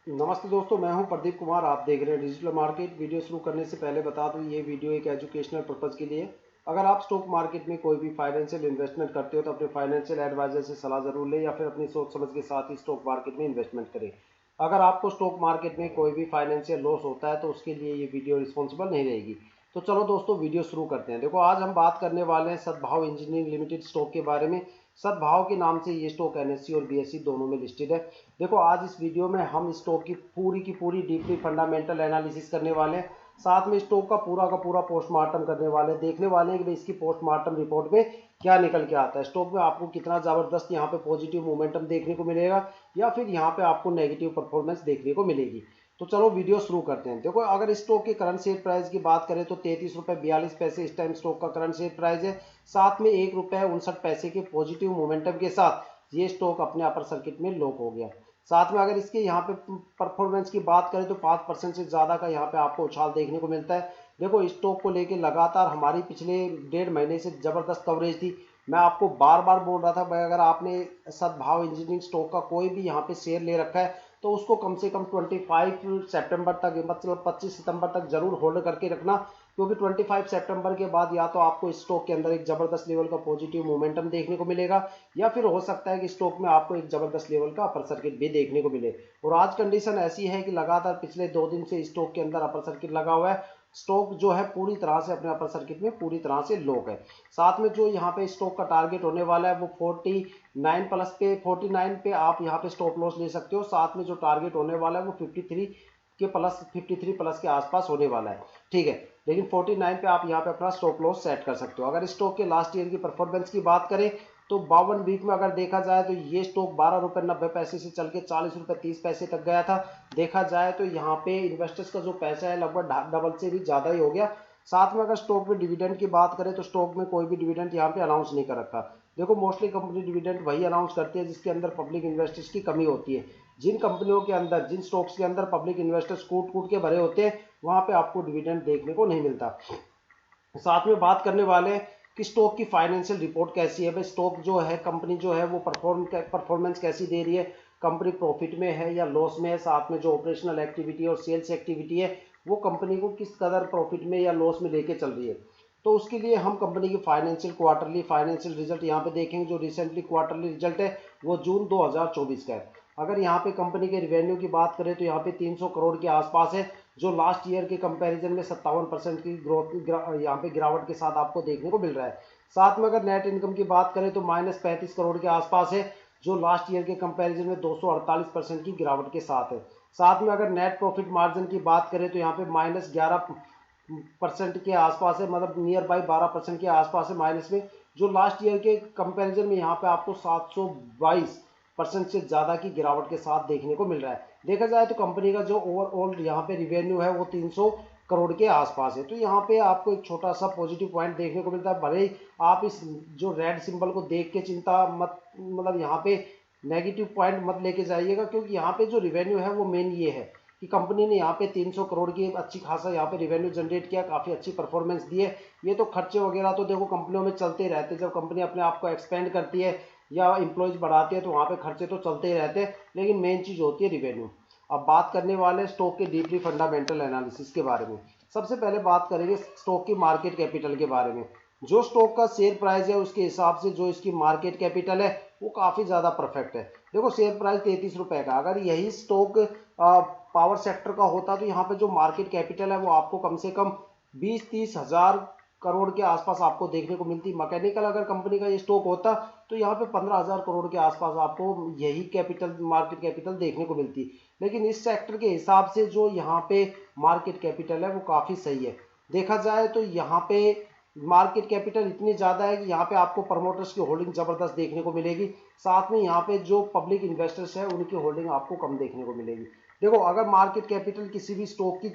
नमस्ते दोस्तों, मैं हूं प्रदीप कुमार। आप देख रहे हैं डिजिटल मार्केट। वीडियो शुरू करने से पहले बता दूं, ये वीडियो एक एजुकेशनल पर्पज़ के लिए है। अगर आप स्टॉक मार्केट में कोई भी फाइनेंशियल इन्वेस्टमेंट करते हो तो अपने फाइनेंशियल एडवाइजर से सलाह जरूर लें या फिर अपनी सोच समझ के साथ ही स्टॉक मार्केट में इन्वेस्टमेंट करें। अगर आपको स्टॉक मार्केट में कोई भी फाइनेंशियल लॉस होता है तो उसके लिए ये वीडियो रिस्पॉन्सिबल नहीं रहेगी। तो चलो दोस्तों, वीडियो शुरू करते हैं। देखो, आज हम बात करने वाले हैं सद्भाव इंजीनियरिंग लिमिटेड स्टॉक के बारे में। सद्भाव के नाम से ये स्टॉक एनएससी और बीएससी दोनों में लिस्टेड है। देखो, आज इस वीडियो में हम स्टॉक की पूरी डीपली फंडामेंटल एनालिसिस करने वाले हैं। साथ में स्टॉक का पूरा पोस्टमार्टम करने वाले हैं। देखने वाले हैं कि भाई इसकी पोस्टमार्टम रिपोर्ट में क्या निकल के आता है। स्टॉक में आपको कितना ज़बरदस्त यहाँ पे पॉजिटिव मोमेंटम देखने को मिलेगा या फिर यहाँ पे आपको नेगेटिव परफॉर्मेंस देखने को मिलेगी। तो चलो वीडियो शुरू करते हैं। देखो, अगर स्टॉक के करंट शेयर प्राइस की बात करें तो 33 रुपये 42 पैसे इस टाइम स्टॉक का करंट शेयर प्राइस है। साथ में 1 रुपये 59 पैसे के पॉजिटिव मोमेंटम के साथ ये स्टॉक अपने अपर सर्किट में लॉक हो गया। साथ में अगर इसके यहाँ पे परफॉर्मेंस की बात करें तो 5% से ज़्यादा का यहाँ पे आपको उछाल देखने को मिलता है। देखो, स्टॉक को लेके लगातार हमारी पिछले 1.5 महीने से ज़बरदस्त कवरेज थी। मैं आपको बार बार बोल रहा था भाई, अगर आपने सद्भाव इंजीनियरिंग स्टॉक का कोई भी यहाँ पे शेयर ले रखा है तो उसको कम से कम 25 सितंबर तक, मतलब 25 सितंबर तक जरूर होल्ड करके रखना। क्योंकि 25 सितंबर के बाद या तो आपको स्टॉक के अंदर एक जबरदस्त लेवल का पॉजिटिव मोमेंटम देखने को मिलेगा या फिर हो सकता है कि स्टॉक में आपको एक जबरदस्त लेवल का अपर सर्किट भी देखने को मिले। और आज कंडीशन ऐसी है कि लगातार पिछले 2 दिन से स्टॉक के अंदर अपर सर्किट लगा हुआ है। स्टॉक जो है पूरी तरह से अपने अपर सर्किट में पूरी तरह से लॉक है। साथ में जो यहाँ पे स्टॉक का टारगेट होने वाला है वो 49 प्लस पे, 49 पे आप यहाँ पे स्टॉप लॉस ले सकते हो। साथ में जो टारगेट होने वाला है वो 53 प्लस के आसपास होने वाला है। ठीक है, लेकिन 49 पे आप यहाँ पे अपना स्टॉप लॉस सेट कर सकते हो। अगर स्टॉक के लास्ट ईयर की परफॉर्मेंस की बात करें तो 52 वीक में अगर देखा जाए तो ये स्टॉक 12 रुपये 90 पैसे से चल के 40 रुपये 30 पैसे तक गया था। देखा जाए तो यहाँ पे इन्वेस्टर्स का जो पैसा है लगभग डबल से भी ज़्यादा ही हो गया। साथ में अगर स्टॉक में डिविडेंड की बात करें तो स्टॉक में कोई भी डिविडेंड यहाँ पे अनाउंस नहीं कर रखा। देखो, मोस्टली कंपनी डिविडेंड वही अनाउंस करती है जिसके अंदर पब्लिक इन्वेस्टर्स की कमी होती है। जिन कंपनियों के अंदर, जिन स्टॉक्स के अंदर पब्लिक इन्वेस्टर्स कूट कूट के भरे होते हैं वहां पे आपको डिविडेंड देखने को नहीं मिलता। साथ में बात करने वाले हैं कि स्टॉक की फाइनेंशियल रिपोर्ट कैसी है। भाई, स्टॉक जो है, कंपनी जो है वो परफॉर्मेंस कैसी दे रही है, कंपनी प्रॉफिट में है या लॉस में है। साथ में जो ऑपरेशनल एक्टिविटी और सेल्स एक्टिविटी है वो कंपनी को किस कदर प्रॉफिट में या लॉस में लेके चल रही है। तो उसके लिए हम कंपनी की क्वार्टरली फाइनेंशियल रिजल्ट यहाँ पे देखेंगे। जो रिसेंटली क्वार्टरली रिजल्ट है वो जून 2024 का है। अगर यहाँ पे कंपनी के रिवेन्यू की बात करें तो यहाँ पे 300 करोड़ के आसपास है, जो लास्ट ईयर के कंपैरिजन में 57% की ग्रोथ यहाँ पे गिरावट के साथ आपको देखने को मिल रहा है। साथ में अगर नेट इनकम की बात करें तो -35 करोड़ के आसपास है, जो लास्ट ईयर के कंपैरिजन में 248% की गिरावट के साथ है। साथ में अगर नेट प्रॉफिट मार्जिन की बात करें तो यहाँ पे -11% के आसपास है, मतलब नियर बाई 12% के आसपास है माइनस में, जो लास्ट ईयर के कंपैरिजन में यहाँ पे आपको 722% से ज़्यादा की गिरावट के साथ देखने को मिल रहा है। देखा जाए तो कंपनी का जो ओवरऑल यहाँ पे रिवेन्यू है वो 300 करोड़ के आसपास है। तो यहाँ पे आपको एक छोटा सा पॉजिटिव पॉइंट देखने को मिलता है। भले ही आप इस जो रेड सिंबल को देख के चिंता मत, मतलब यहाँ पे नेगेटिव पॉइंट मत लेके जाइएगा, क्योंकि यहाँ पे जो रिवेन्यू है वो मेन ये है कि कंपनी ने यहाँ पे 300 करोड़ की अच्छी खासा यहाँ पे रिवेन्यू जनरेट किया, काफ़ी अच्छी परफॉर्मेंस दी है। ये तो खर्चे वगैरह तो देखो कंपनियों में चलते ही रहते हैं। जब कंपनी अपने आप को एक्सपेंड करती है या एम्प्लॉयज़ बढ़ाती है तो वहाँ पे खर्चे तो चलते ही रहते हैं, लेकिन मेन चीज़ होती है रिवेन्यू। अब बात करने वाले स्टॉक के डीपली फंडामेंटल एनालिसिस के बारे में। सबसे पहले बात करेंगे स्टॉक की मार्केट कैपिटल के बारे में। जो स्टॉक का शेयर प्राइस है उसके हिसाब से जो इसकी मार्केट कैपिटल है वो काफ़ी ज़्यादा परफेक्ट है। देखो, शेयर प्राइस 33 रुपये का, अगर यही स्टॉक पावर सेक्टर का होता तो यहाँ पे जो मार्केट कैपिटल है वो आपको कम से कम 20-30 हज़ार करोड़ के आसपास आपको देखने को मिलती। मैकेनिकल अगर कंपनी का ये स्टॉक होता तो यहाँ पे 15,000 करोड़ के आसपास आपको यही कैपिटल, मार्केट कैपिटल देखने को मिलती। लेकिन इस सेक्टर के हिसाब से जो यहाँ पे मार्केट कैपिटल है वो काफ़ी सही है। देखा जाए तो यहाँ पे मार्केट कैपिटल इतनी ज़्यादा है कि यहाँ पे आपको प्रमोटर्स की होल्डिंग ज़बरदस्त देखने को मिलेगी। साथ में यहाँ पे जो पब्लिक इन्वेस्टर्स है उनकी होल्डिंग आपको कम देखने को मिलेगी। देखो, अगर मार्केट कैपिटल किसी भी स्टॉक की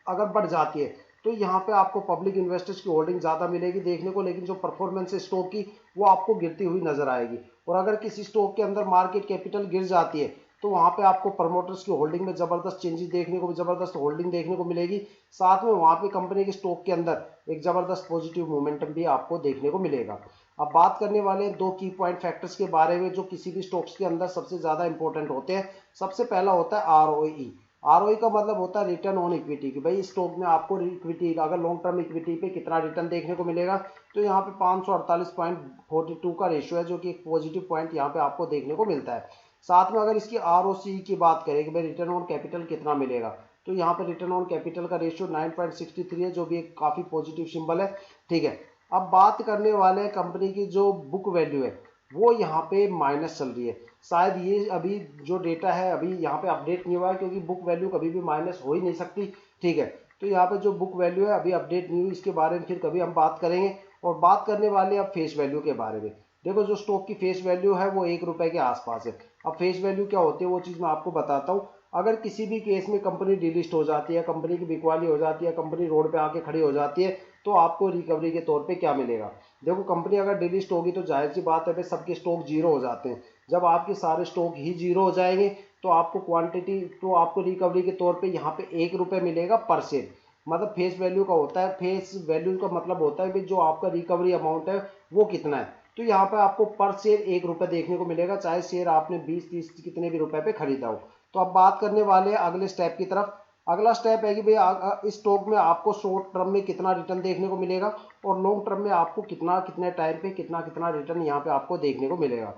अगर बढ़ जाती है तो यहाँ पे आपको पब्लिक इन्वेस्टर्स की होल्डिंग ज़्यादा मिलेगी देखने को, लेकिन जो परफॉर्मेंस है स्टॉक की वो आपको गिरती हुई नजर आएगी। और अगर किसी स्टॉक के अंदर मार्केट कैपिटल गिर जाती है तो वहाँ पे आपको प्रमोटर्स की होल्डिंग में ज़बरदस्त चेंजेस देखने को, ज़बरदस्त होल्डिंग देखने को मिलेगी। साथ में वहाँ पे कंपनी के स्टॉक के अंदर एक ज़बरदस्त पॉजिटिव मोमेंटम भी आपको देखने को मिलेगा। अब बात करने वाले हैं दो की पॉइंट फैक्टर्स के बारे में जो किसी भी स्टॉक्स के अंदर सबसे ज़्यादा इंपॉर्टेंट होते हैं। सबसे पहला होता है आरओई। आरओई का मतलब होता है रिटर्न ऑन इक्विटी, कि भाई स्टॉक में आपको इक्विटी, अगर लॉन्ग टर्म इक्विटी पे कितना रिटर्न देखने को मिलेगा। तो यहाँ पे 548.42 का रेशियो है, जो कि एक पॉजिटिव पॉइंट यहाँ पे आपको देखने को मिलता है। साथ में अगर इसकी आरओसी की बात करें कि भाई रिटर्न ऑन कैपिटल कितना मिलेगा, तो यहाँ पे रिटर्न ऑन कैपिटल का रेशियो 9.63 है, जो भी एक काफ़ी पॉजिटिव सिंबल है। ठीक है, अब बात करने वाले कंपनी की जो बुक वैल्यू है वो यहाँ पे माइनस चल रही है। शायद ये अभी जो डेटा है अभी यहाँ पे अपडेट नहीं हुआ है, क्योंकि बुक वैल्यू कभी भी माइनस हो ही नहीं सकती। ठीक है, तो यहाँ पे जो बुक वैल्यू है अभी अपडेट नहीं हुई, इसके बारे में फिर कभी हम बात करेंगे। और बात करने वाले अब फेस वैल्यू के बारे में। देखो जो स्टॉक की फेस वैल्यू है वो 1 रुपए के आसपास है। अब फेस वैल्यू क्या होती है वो चीज़ मैं आपको बताता हूँ। अगर किसी भी केस में कंपनी डिलिस्ट हो जाती है, कंपनी की बिकवाली हो जाती है, कंपनी रोड पे आके खड़ी हो जाती है, तो आपको रिकवरी के तौर पे क्या मिलेगा। देखो कंपनी अगर डिलिस्ट होगी तो जाहिर सी बात है भाई सबके स्टॉक जीरो हो जाते हैं। जब आपके सारे स्टॉक ही जीरो हो जाएंगे तो आपको क्वांटिटी, तो आपको रिकवरी के तौर पे यहाँ पे 1 रुपये मिलेगा पर शेयर। मतलब फेस वैल्यू का होता है, फेस वैल्यू का मतलब होता है कि जो आपका रिकवरी अमाउंट है वो कितना है। तो यहाँ पे आपको पर शेयर 1 रुपये देखने को मिलेगा, चाहे शेयर आपने 20-30 कितने भी रुपए पे खरीदा हो। तो अब बात करने वाले हैं अगले स्टेप की तरफ। अगला स्टेप है कि भाई इस स्टॉक में आपको शॉर्ट टर्म में कितना रिटर्न देखने को मिलेगा और लॉन्ग टर्म में आपको कितना कितने टाइम पे कितना कितना रिटर्न यहाँ पे आपको देखने को मिलेगा।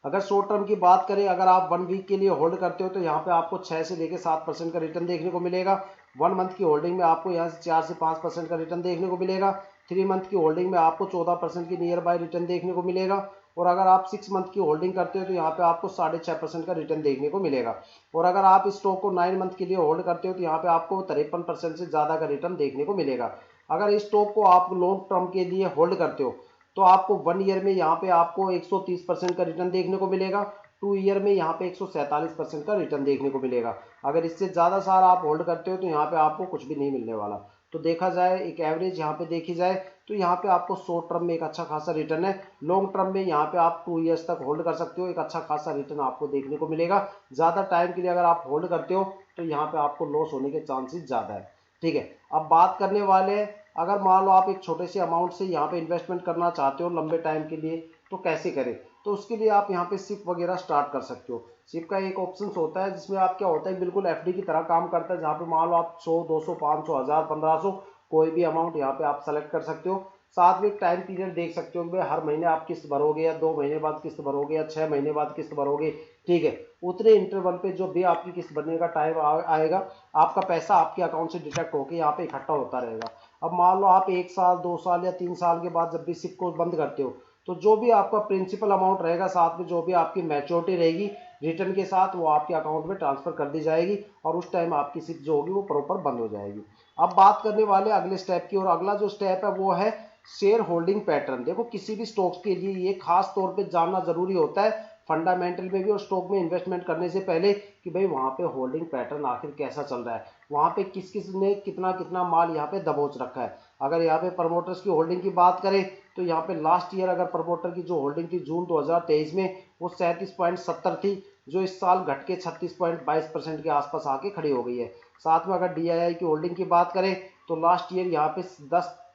अगर शॉर्ट टर्म की बात करें, अगर आप 1 वीक के लिए होल्ड करते हो तो यहाँ पे आपको 6 से लेकर 7% का रिटर्न देखने को मिलेगा। 1 मंथ की होल्डिंग में आपको यहाँ से 4 से 5% का रिटर्न देखने को मिलेगा। 3 मंथ की होल्डिंग में आपको 14% की नियर बाय रिटर्न देखने को मिलेगा। और अगर आप 6 मंथ की होल्डिंग करते हो तो यहाँ पे आपको 6.5% का रिटर्न देखने को मिलेगा। और अगर आप इस स्टॉक को 9 मंथ के लिए होल्ड करते हो तो यहाँ पे आपको 53% से ज़्यादा का रिटर्न देखने को मिलेगा। अगर इस स्टॉक को आप लॉन्ग टर्म के लिए होल्ड करते हो तो आपको 1 ईयर में यहाँ पे आपको 130% का रिटर्न देखने को मिलेगा। 2 ईयर में यहाँ पे 147% का रिटर्न देखने को मिलेगा। अगर इससे ज़्यादा साल आप होल्ड करते हो तो यहाँ पे आपको कुछ भी नहीं मिलने वाला। तो देखा जाए एक एवरेज यहाँ पे देखी जाए तो यहाँ पे आपको शॉर्ट टर्म में एक अच्छा खासा रिटर्न है। लॉन्ग टर्म में यहाँ पे आप 2 ईयर्स तक होल्ड कर सकते हो, एक अच्छा खासा रिटर्न आपको देखने को मिलेगा। ज़्यादा टाइम के लिए अगर आप होल्ड करते हो तो यहाँ पे आपको लॉस होने के चांसेस ज़्यादा है। ठीक है, अब बात करने वाले हैं, अगर मान लो आप एक छोटे से अमाउंट से यहाँ पे इन्वेस्टमेंट करना चाहते हो लंबे टाइम के लिए, तो कैसे करें। तो उसके लिए आप यहाँ पे सिप वगैरह स्टार्ट कर सकते हो। सिप का एक ऑप्शन होता है जिसमें आप क्या होता है बिल्कुल एफडी की तरह काम करता है, जहाँ पे मान लो आप 100, 200, 500, 1000, 1500 कोई भी अमाउंट यहाँ पे आप सेलेक्ट कर सकते हो। साथ में एक टाइम पीरियड देख सकते हो कि भाई हर महीने आप किस्त भरोगे या 2 महीने बाद किस्त भरोगे या 6 महीने बाद किस्त भरोगे। ठीक है, उतने इंटरवल पे जो भी आपकी किस्त भरने का टाइम आएगा आपका पैसा आपके अकाउंट से डिडक्ट होकर यहाँ पे इकट्ठा होता रहेगा। अब मान लो आप 1 साल, 2 साल या 3 साल के बाद जब भी सिप को बंद करते हो तो जो भी आपका प्रिंसिपल अमाउंट रहेगा साथ में जो भी आपकी मैच्योरिटी रहेगी रिटर्न के साथ वो आपके अकाउंट में ट्रांसफर कर दी जाएगी और उस टाइम आपकी सिप जो होगी वो प्रॉपर बंद हो जाएगी। अब बात करने वाले अगले स्टेप की, और अगला जो स्टेप है वो है शेयर होल्डिंग पैटर्न। देखो किसी भी स्टॉक्स के लिए ये खास तौर पे जानना जरूरी होता है फंडामेंटल में भी और स्टॉक में इन्वेस्टमेंट करने से पहले कि भाई वहाँ पे होल्डिंग पैटर्न आखिर कैसा चल रहा है, वहाँ पे किस किस ने कितना कितना माल यहाँ पे दबोच रखा है। अगर यहाँ पे प्रमोटर्स की होल्डिंग की बात करें तो यहाँ पे लास्ट ईयर अगर प्रमोटर की जो होल्डिंग थी जून 2023 में वो 37.70 थी, जो इस साल घट के 36.22% के आसपास आके खड़ी हो गई है। साथ में अगर डीआईआई की होल्डिंग की बात करें तो लास्ट ईयर यहाँ पे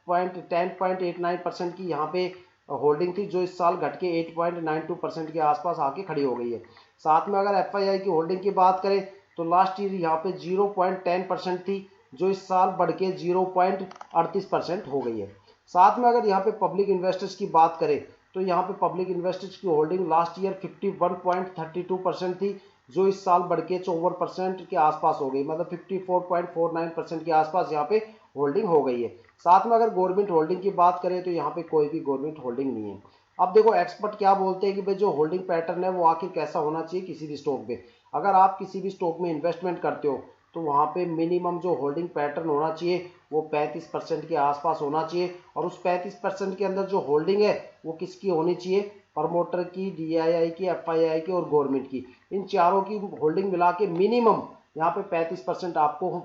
10.89% की यहाँ पे होल्डिंग थी, जो इस साल घट के 8.92% के आसपास आके खड़ी हो गई है। साथ में अगर एफआईआई की होल्डिंग की बात करें तो लास्ट ईयर यहाँ पे 0.10% थी, जो इस साल बढ़ के 0.38% हो गई है। साथ में अगर यहाँ पे पब्लिक इन्वेस्टर्स की बात करें तो यहाँ पे पब्लिक इन्वेस्टर्स की होल्डिंग लास्ट ईयर 51.32% थी, जो इस साल बढ़ के 54% के आसपास हो गई, मतलब 54.49% के आसपास यहाँ पे होल्डिंग हो गई है। साथ में अगर गवर्नमेंट होल्डिंग की बात करें तो यहाँ पे कोई भी गवर्नमेंट होल्डिंग नहीं है। अब देखो एक्सपर्ट क्या बोलते हैं कि भाई जो होल्डिंग पैटर्न है वो आखिर कैसा होना चाहिए किसी भी स्टॉक में। अगर आप किसी भी स्टॉक में इन्वेस्टमेंट करते हो तो वहाँ पे मिनिमम जो होल्डिंग पैटर्न होना चाहिए वो 35% के आसपास होना चाहिए। और उस 35% के अंदर जो होल्डिंग है वो किसकी होनी चाहिए, प्रमोटर की, डीआईआई की, एफआईआई की और गवर्नमेंट की। इन चारों की होल्डिंग मिला के मिनिमम यहाँ पे 35% आपको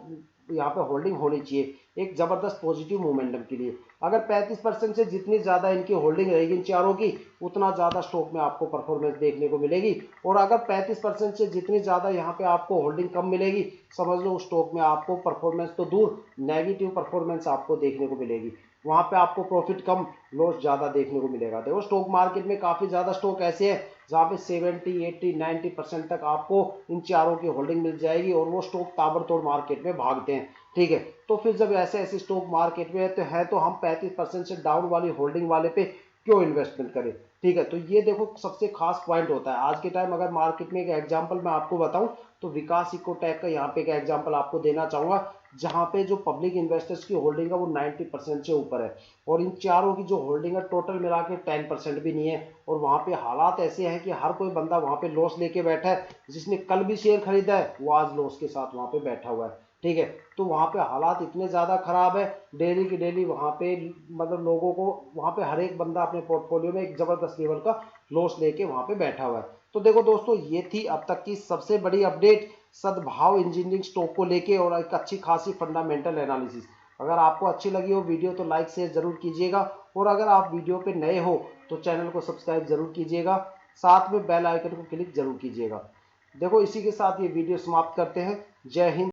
यहाँ पे होल्डिंग होनी चाहिए एक जबरदस्त पॉजिटिव मोमेंटम के लिए। अगर 35% से जितनी ज्यादा इनकी होल्डिंग रहेगी इन चारों की उतना ज्यादा स्टॉक में आपको परफॉर्मेंस देखने को मिलेगी। और अगर 35% से जितनी ज्यादा यहाँ पे आपको होल्डिंग कम मिलेगी समझ लो उस स्टॉक में आपको परफॉर्मेंस तो दूर नेगेटिव परफॉर्मेंस आपको देखने को मिलेगी। वहां पे आपको प्रॉफिट कम लॉस ज्यादा देखने को मिलेगा। देखो स्टॉक मार्केट में काफी ज्यादा स्टॉक ऐसे हैं जहाँ पे 70, 80, 90% तक आपको इन चारों की होल्डिंग मिल जाएगी और वो स्टॉक ताबड़तोड़ मार्केट में भागते हैं। ठीक है, तो फिर जब ऐसे ऐसे स्टॉक मार्केट में है तो हम 35% से डाउन वाली होल्डिंग वाले पे क्यों इन्वेस्टमेंट करें। ठीक है, तो ये देखो सबसे खास पॉइंट होता है आज के टाइम। अगर मार्केट में एक एग्जांपल मैं आपको बताऊं तो विकास इकोटेक का यहाँ पे एक एग्जांपल आपको देना चाहूंगा, जहां पे जो पब्लिक इन्वेस्टर्स की होल्डिंग है वो 90% से ऊपर है और इन चारों की जो होल्डिंग है टोटल मिला के 10% भी नहीं है। और वहां पे हालात ऐसे हैं कि हर कोई बंदा वहां पे लॉस लेके बैठा है, जिसने कल भी शेयर खरीदा है वो आज लॉस के साथ वहां पे बैठा हुआ है। ठीक है, तो वहां पे हालात इतने ज्यादा खराब है, डेली की डेली वहां पे मतलब लोगों को वहां पे हर एक बंदा अपने पोर्टफोलियो में एक जबरदस्त लेवल का लॉस लेके वहां पे बैठा हुआ है। तो देखो दोस्तों, ये थी अब तक की सबसे बड़ी अपडेट सद्भाव इंजीनियरिंग स्टॉक को लेके और एक अच्छी खासी फंडामेंटल एनालिसिस। अगर आपको अच्छी लगी हो वीडियो तो लाइक शेयर जरूर कीजिएगा और अगर आप वीडियो पे नए हो तो चैनल को सब्सक्राइब जरूर कीजिएगा, साथ में बेल आइकन को क्लिक जरूर कीजिएगा। देखो इसी के साथ ये वीडियो समाप्त करते हैं। जय हिंद।